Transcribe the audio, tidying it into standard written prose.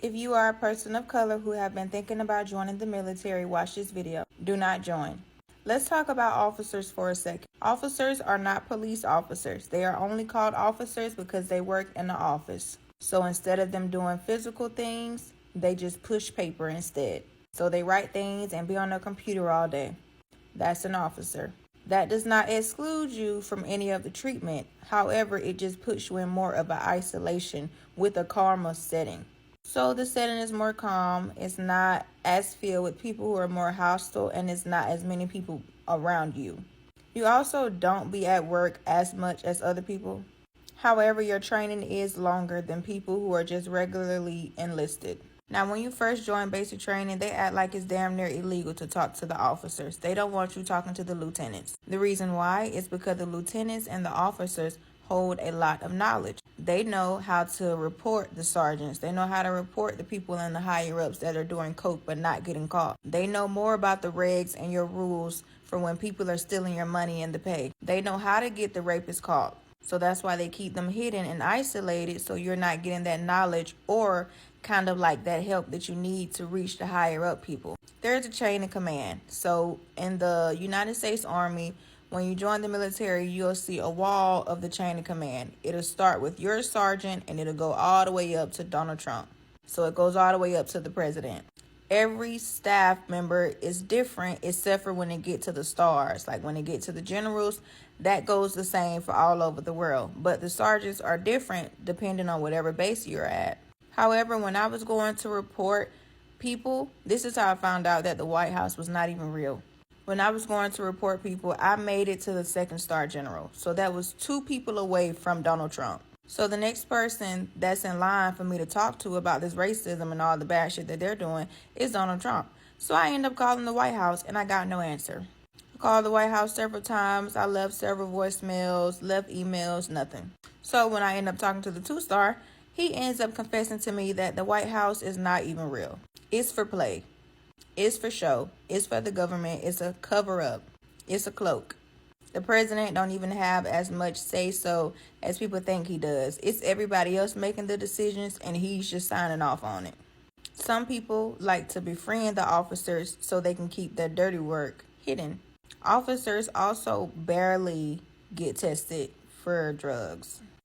If you are a person of color who have been thinking about joining the military, watch this video. Do not join. Let's talk about officers for a second. Officers are not police officers. They are only called officers because they work in the office. So instead of them doing physical things, they just push paper instead. So they write things and be on their computer all day. That's an officer. That does not exclude you from any of the treatment. However, it just puts you in more of an isolation with a calmer setting. So the setting is more calm. It's not as filled with people who are more hostile, and it's not as many people around you. You also don't be at work as much as other people. However, your training is longer than people who are just regularly enlisted. Now, when you first join basic training, they act like it's damn near illegal to talk to the officers. They don't want you talking to the lieutenants. The reason why is because the lieutenants and the officers hold a lot of knowledge. They know how to report the sergeants. They know how to report the people in the higher ups that are doing coke but not getting caught. They know more about the regs and your rules for when people are stealing your money and the pay. They know how to get the rapists caught. So that's why they keep them hidden and isolated, so you're not getting that knowledge or kind of like that help that you need to reach the higher up people. There's a chain of command. So in the United States Army, when you join the military, you'll see a wall of the chain of command. It'll start with your sergeant and it'll go all the way up to Donald Trump. So it goes all the way up to the president. Every staff member is different except for when they get to the stars. Like when they get to the generals, that goes the same for all over the world. But the sergeants are different depending on whatever base you're at. However, when I was going to report people, this is how I found out that the White House was not even real. When I was going to report people, I made it to the 2nd-star general. So that was 2 people away from Donald Trump. So the next person that's in line for me to talk to about this racism and all the bad shit that they're doing is Donald Trump. So I ended up calling the White House and I got no answer. I called the White House several times. I left several voicemails, left emails, nothing. So when I end up talking to the 2-star, he ends up confessing to me that the White House is not even real. It's for play. It's for show. It's for the government. It's a cover-up. It's a cloak. The president don't even have as much say-so as people think he does. It's everybody else making the decisions, and he's just signing off on it. Some people like to befriend the officers so they can keep their dirty work hidden. Officers also barely get tested for drugs.